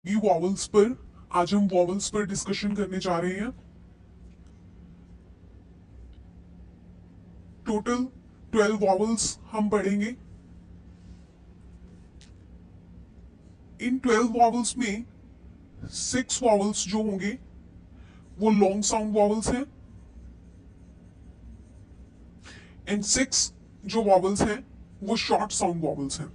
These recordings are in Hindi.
ये वॉवल्स पर आज हम वॉवल्स पर डिस्कशन करने जा रहे हैं। टोटल 12 वॉवल्स हम पढ़ेंगे। इन 12 वॉवल्स में 6 वॉवल्स जो होंगे वो लॉन्ग साउंड वॉवल्स हैं एंड 6 जो वॉवल्स हैं वो शॉर्ट साउंड वॉवल्स हैं।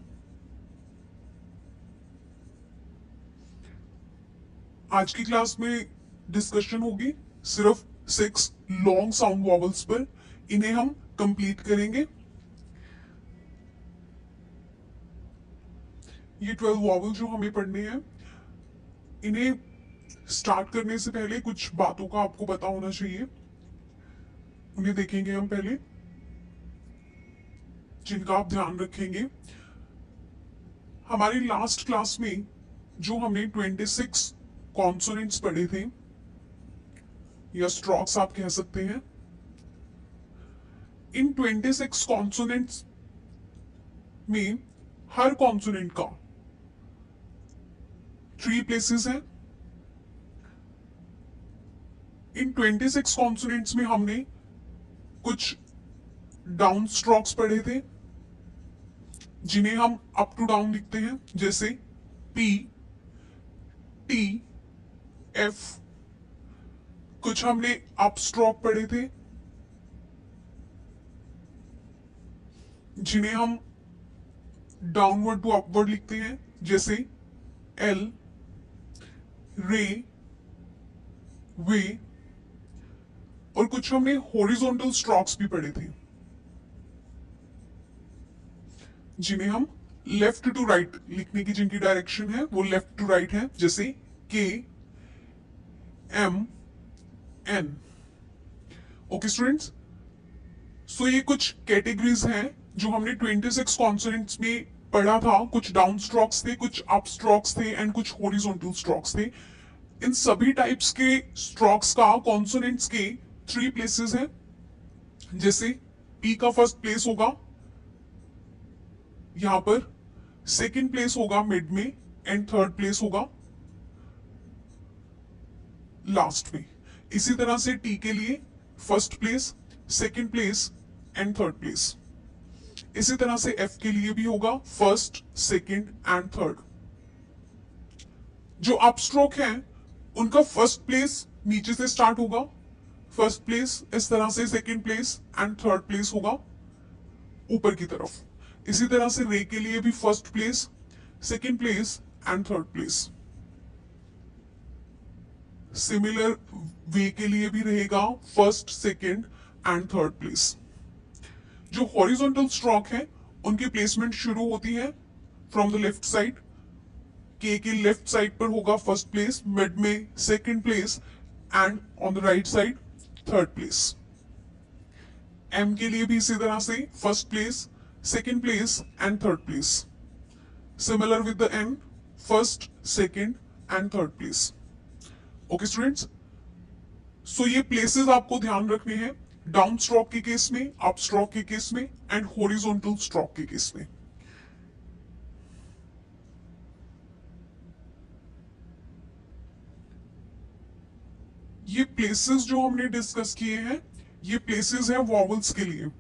आज की क्लास में डिस्कशन होगी सिर्फ 6 लॉन्ग साउंड वॉवल्स पर। इन्हें हम कंप्लीट करेंगे। ये 12 वॉवल जो हमें पढ़ने हैं, इन्हें स्टार्ट करने से पहले कुछ बातों का आपको पता होना चाहिए। उन्हें देखेंगे हम पहले, जिनका आप ध्यान रखेंगे। हमारी लास्ट क्लास में जो हमने 26 कॉन्सोनेंट्स पढ़े थे या स्ट्रोक्स आप कह सकते हैं, इन 26 कॉन्सोनेंट्स में हर कॉन्सोनेंट का 3 प्लेसेस हैं। इन 26 कॉन्सोनेंट्स में हमने कुछ डाउन स्ट्रोक्स पढ़े थे जिन्हें हम अप टू डाउन लिखते हैं, जैसे पी, टी, एफ। कुछ हमने अप स्ट्रोक पढ़े थे जिन्हें हम डाउनवर्ड टू अपवर्ड लिखते हैं, जैसे एल, रे, वे। और कुछ हमने हॉरिजॉन्टल स्ट्रोक्स भी पढ़े थे जिन्हें हम लेफ्ट टू राइट लिखने की जिनकी डायरेक्शन है वो लेफ्ट टू राइट है, जैसे के, M, N. Okay students, so ये कुछ कैटेगरीज हैं जो हमने 26 कॉन्सोनेंट्स में पढ़ा था। कुछ डाउन स्ट्रोक्स थे, कुछ अप स्ट्रोक्स थे एंड कुछ हॉरिजॉन्टल स्ट्रोक्स थे। इन सभी टाइप्स के स्ट्रोक्स का कॉन्सोनेंट्स के 3 प्लेसेस हैं। जैसे पी का फर्स्ट प्लेस होगा यहां पर, सेकंड प्लेस होगा मिड में एंड थर्ड प्लेस होगा लास्ट में। इसी तरह से टी के लिए first place, second place and third place. इसी तरह से एफ के लिए भी होगा फर्स्ट, सेकंड एंड थर्ड। जो अप स्ट्रोक है उनका फर्स्ट प्लेस नीचे से स्टार्ट होगा, फर्स्ट प्लेस इस तरह से, second place and third place होगा ऊपर की तरफ। इसी तरह से रे के लिए भी first place, second place and third place. Similar way के लिए भी रहेगा first, second and third place. जो हॉरिजॉन्टल स्ट्रोक है उनकी प्लेसमेंट शुरू होती है फ्रॉम द लेफ्ट साइड। के लेफ्ट साइड पर होगा फर्स्ट प्लेस, मिड में second place and on the right side third place. M के लिए भी इसी तरह से first place, second place and third place. Similar with the N, first, second and third place. Okay students, so ये प्लेसेस आपको ध्यान रखने हैं डाउन स्ट्रोक के केस में, अप स्ट्रोक के केस में एंड हॉरिजॉन्टल स्ट्रोक के केस में। ये प्लेसेस जो हमने डिस्कस किए हैं, ये प्लेसेस हैं वॉवल्स के लिए।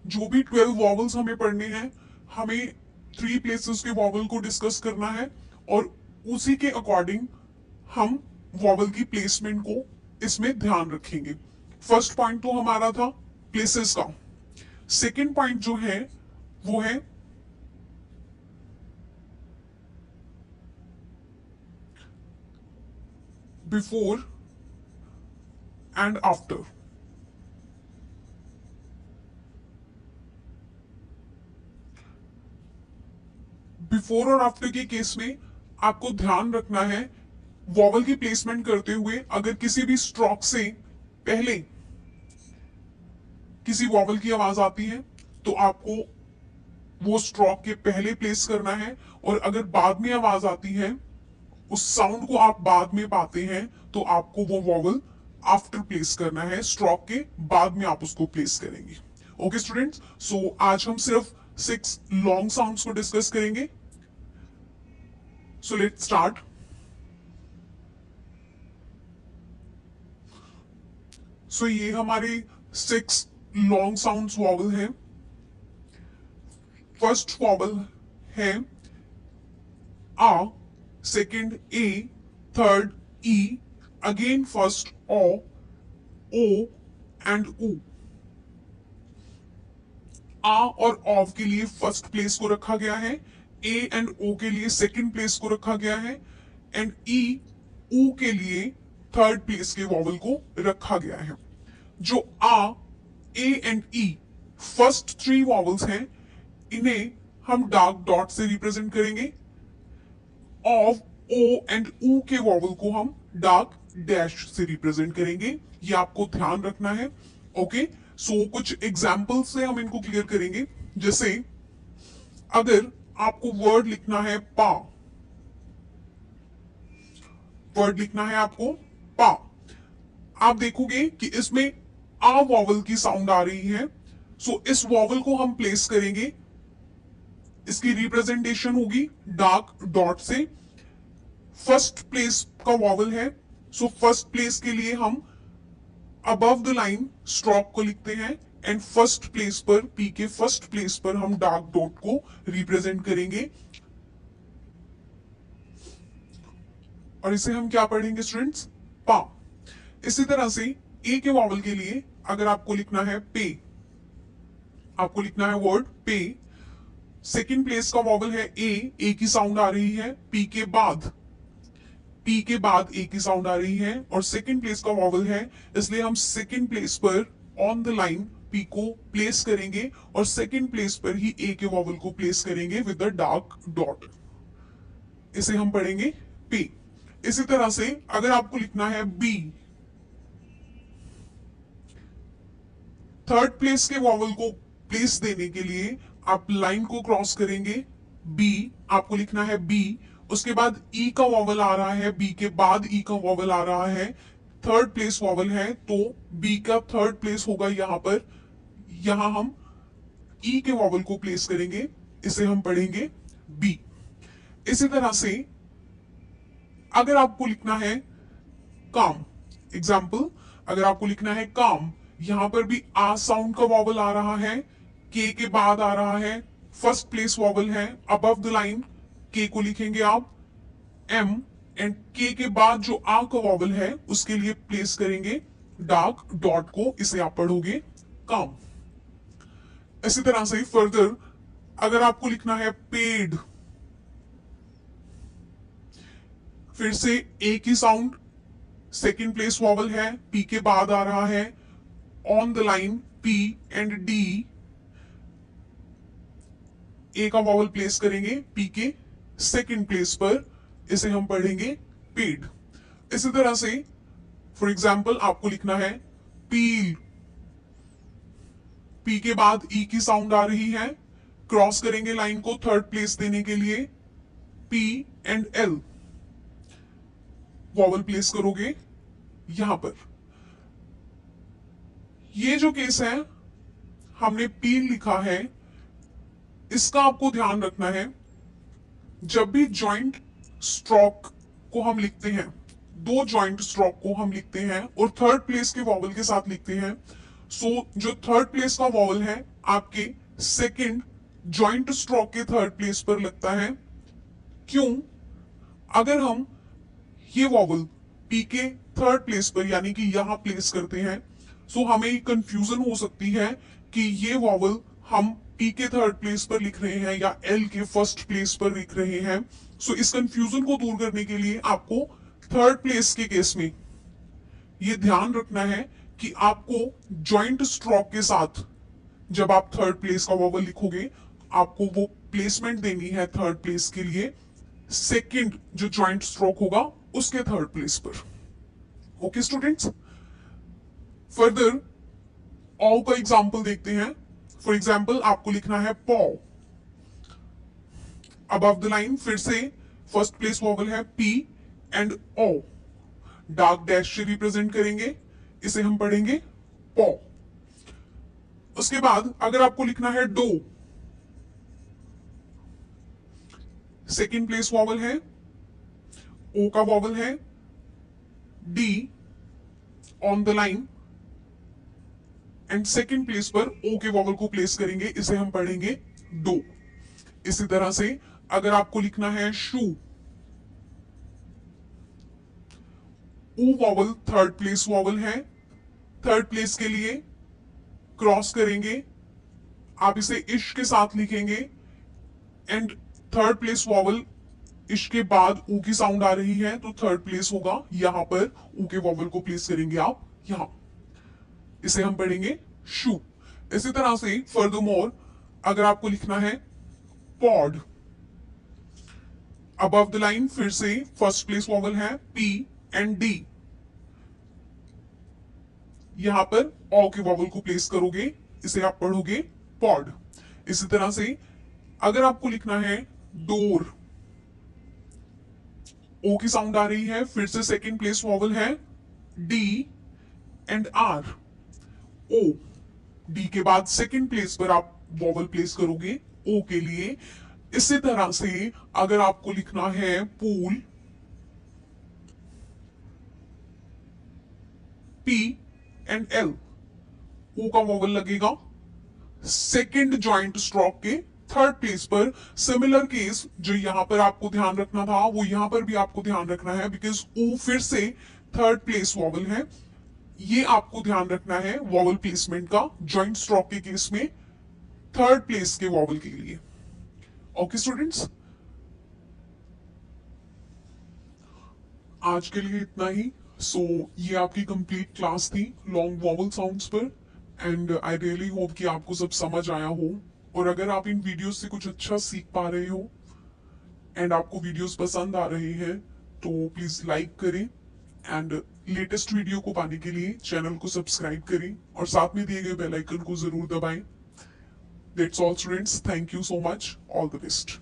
जो भी 12 वॉवल्स हमें पढ़ने हैं, हमें 3 प्लेसेस के वॉवल को डिस्कस करना है और उसी के अकॉर्डिंग हम वॉवल की प्लेसमेंट को इसमें ध्यान रखेंगे। फर्स्ट पॉइंट तो हमारा था प्लेसेस का। सेकंड पॉइंट जो है वो है बिफोर एंड आफ्टर। बिफोर और आफ्टर के केस में आपको ध्यान रखना है वॉवल की प्लेसमेंट करते हुए, अगर किसी भी स्ट्रोक से पहले किसी वॉवल की आवाज आती है तो आपको वो स्ट्रोक के पहले प्लेस करना है, और अगर बाद में आवाज आती है, उस साउंड को आप बाद में पाते हैं, तो आपको वो वॉवल आफ्टर प्लेस करना है। स्ट्रोक के बाद में आप उसको प्लेस करेंगे। ओके स्टूडेंट्स, सो आज हम सिर्फ 6 लॉन्ग साउंड्स को डिस्कस करेंगे। So let's start. सो ये हमारे 6 लॉन्ग साउंड्स वॉवल हैं। फर्स्ट वॉवल है आ, सेकंड ए, थर्ड ई, अगेन फर्स्ट ओ एंड ऊ। आ और ऑव के लिए फर्स्ट प्लेस को रखा गया है, ए एंड ओ के लिए सेकंड प्लेस को रखा गया है, एंड ई ऊ के लिए थर्ड प्लेस के वॉवल को रखा गया है। जो आ, ए एंड ई फर्स्ट 3 वॉवल्स हैं, इन्हें हम डार्क डॉट से रिप्रेजेंट करेंगे। ऑफ, ओ एंड ऊ के वॉवल को हम डार्क डैश से रिप्रेजेंट करेंगे। ये आपको ध्यान रखना है। ओके, सो कुछ एग्जाम्पल से हम इनको क्लियर करेंगे। जैसे अगर आपको वर्ड लिखना है पा, वर्ड लिखना है आपको पा, आप देखोगे कि इसमें आ वॉवल की साउंड आ रही है। सो इस वॉवल को हम प्लेस करेंगे, इसकी रिप्रेजेंटेशन होगी डार्क डॉट से। फर्स्ट प्लेस का वॉवल है, सो फर्स्ट प्लेस के लिए हम अबव द लाइन स्ट्रोक को लिखते हैं, एंड फर्स्ट प्लेस पर, पी के फर्स्ट प्लेस पर हम डार्क डॉट को रिप्रेजेंट करेंगे। और इसे हम क्या पढ़ेंगे स्टूडेंट्स? पा। इसी तरह से ए के वॉवल के लिए अगर आपको लिखना है पे, आपको लिखना है वर्ड पे, सेकेंड प्लेस का वॉवल है ए की साउंड आ रही है, पी के बाद ए की साउंड आ रही है, और सेकेंड प्लेस का वॉवल है, इसलिए हम सेकेंड प्लेस पर ऑन द लाइन पी को प्लेस करेंगे और सेकेंड प्लेस पर ही ए के वॉवल को प्लेस करेंगे विद द डार्क डॉट। इसे हम पढ़ेंगे पे। इसी तरह से अगर आपको लिखना है बी, थर्ड प्लेस के वॉवल को प्लेस देने के लिए आप लाइन को क्रॉस करेंगे, बी, आपको लिखना है बी, उसके बाद ई का वॉवल आ रहा है, बी के बाद ई का वॉवल आ रहा है, थर्ड प्लेस वॉवल है, तो बी का थर्ड प्लेस होगा यहां पर, यहां हम ई के वॉवल को प्लेस करेंगे, इसे हम पढ़ेंगे बी। इसी तरह से अगर आपको लिखना है काम, एग्जाम्पल, अगर आपको लिखना है काम, यहां पर भी आ साउंड का वॉवल आ रहा है, के बाद आ रहा है, फर्स्ट प्लेस वॉवल है, अबव द लाइन के को लिखेंगे आप एम, एंड के बाद जो आ का वॉवल है उसके लिए प्लेस करेंगे डार्क डॉट को, इसे आप पढ़ोगे काम। इसी तरह से फर्दर अगर आपको लिखना है पेड, फिर से ए की साउंड, सेकेंड प्लेस वॉवल है, पी के बाद आ रहा है, on the line P and D, ए का वॉवल प्लेस करेंगे पी के सेकेंड प्लेस पर, इसे हम पढ़ेंगे पेड। इसी तरह से फॉर एग्जाम्पल आपको लिखना है पील, पी के बाद ई की साउंड आ रही है, क्रॉस करेंगे लाइन को थर्ड प्लेस देने के लिए, P and L vowel place करोगे यहां पर। ये जो केस है हमने पील लिखा है, इसका आपको ध्यान रखना है, जब भी जॉइंट स्ट्रोक को हम लिखते हैं, 2 जॉइंट स्ट्रोक को हम लिखते हैं और थर्ड प्लेस के वॉवल के साथ लिखते हैं, सो जो थर्ड प्लेस का वॉवल है आपके सेकंड जॉइंट स्ट्रोक के थर्ड प्लेस पर लगता है। क्यों? अगर हम ये वॉवल पी के थर्ड प्लेस पर यानी कि यहां प्लेस करते हैं, सो हमें कंफ्यूजन हो सकती है कि ये वॉवल हम पी के थर्ड प्लेस पर लिख रहे हैं या एल के फर्स्ट प्लेस पर लिख रहे हैं। सो इस कंफ्यूजन को दूर करने के लिए आपको थर्ड प्लेस के केस में ये ध्यान रखना है कि आपको जॉइंट स्ट्रोक के साथ जब आप थर्ड प्लेस का वॉवल लिखोगे, आपको वो प्लेसमेंट देनी है थर्ड प्लेस के लिए, सेकंड जो जॉइंट स्ट्रोक होगा उसके थर्ड प्लेस पर। ओके स्टूडेंट्स, फर्दर ऑल का एग्जांपल देखते हैं। फॉर एग्जांपल आपको लिखना है पॉ, अबव द लाइन फिर से फर्स्ट प्लेस वॉवल है P and O, dark dash से रिप्रेजेंट करेंगे, इसे हम पढ़ेंगे पॉ। उसके बाद अगर आपको लिखना है डो, सेकेंड प्लेस वॉवल है, ओ का वॉवल है, D on the line and second place पर ओ के वॉवल को प्लेस करेंगे, इसे हम पढ़ेंगे दो। इसी तरह से अगर आपको लिखना है शू, ऊ वॉवल थर्ड प्लेस वॉवल है, थर्ड प्लेस के लिए क्रॉस करेंगे, आप इसे इश के साथ लिखेंगे एंड थर्ड प्लेस वॉवल इश के बाद ऊ की साउंड आ रही है तो थर्ड प्लेस होगा, यहां पर ऊ के वॉवल को प्लेस करेंगे आप यहां, इसे हम पढ़ेंगे शू। इसी तरह से फर्दरमोर अगर आपको लिखना है पॉड, अबव द लाइन फिर से फर्स्ट प्लेस वॉवल है पी एंड डी, यहां पर ओ के वॉवल को प्लेस करोगे, इसे आप पढ़ोगे पॉड। इसी तरह से अगर आपको लिखना है डोर, ओ की साउंड आ रही है, फिर से सेकेंड प्लेस वॉवल है D and R, O, D के बाद सेकेंड प्लेस पर आप वॉवल प्लेस करोगे ओ के लिए। इसी तरह से अगर आपको लिखना है पूल, पी एंड एल, ओ का वॉवल लगेगा सेकेंड जॉइंट स्ट्रोक के थर्ड प्लेस पर। सिमिलर केस जो यहां पर आपको ध्यान रखना था वो यहां पर भी आपको ध्यान रखना है, बिकॉज ओ फिर से थर्ड प्लेस वॉवल है, ये आपको ध्यान रखना है वॉवल प्लेसमेंट का जॉइंट स्ट्रोक के केस में थर्ड प्लेस के वॉवल के लिए। ओके स्टूडेंट्स, आज के लिए इतना ही। सो ये आपकी कंप्लीट क्लास थी लॉन्ग वॉवल साउंड्स पर एंड आई रियली होप कि आपको सब समझ आया हो, और अगर आप इन वीडियोस से कुछ अच्छा सीख पा रहे हो एंड आपको वीडियोस पसंद आ रहे हैं तो प्लीज लाइक करें एंड लेटेस्ट वीडियो को पाने के लिए चैनल को सब्सक्राइब करें और साथ में दिए गए बेल आइकन को जरूर दबाएं। That's all students, thank you so much, all the best.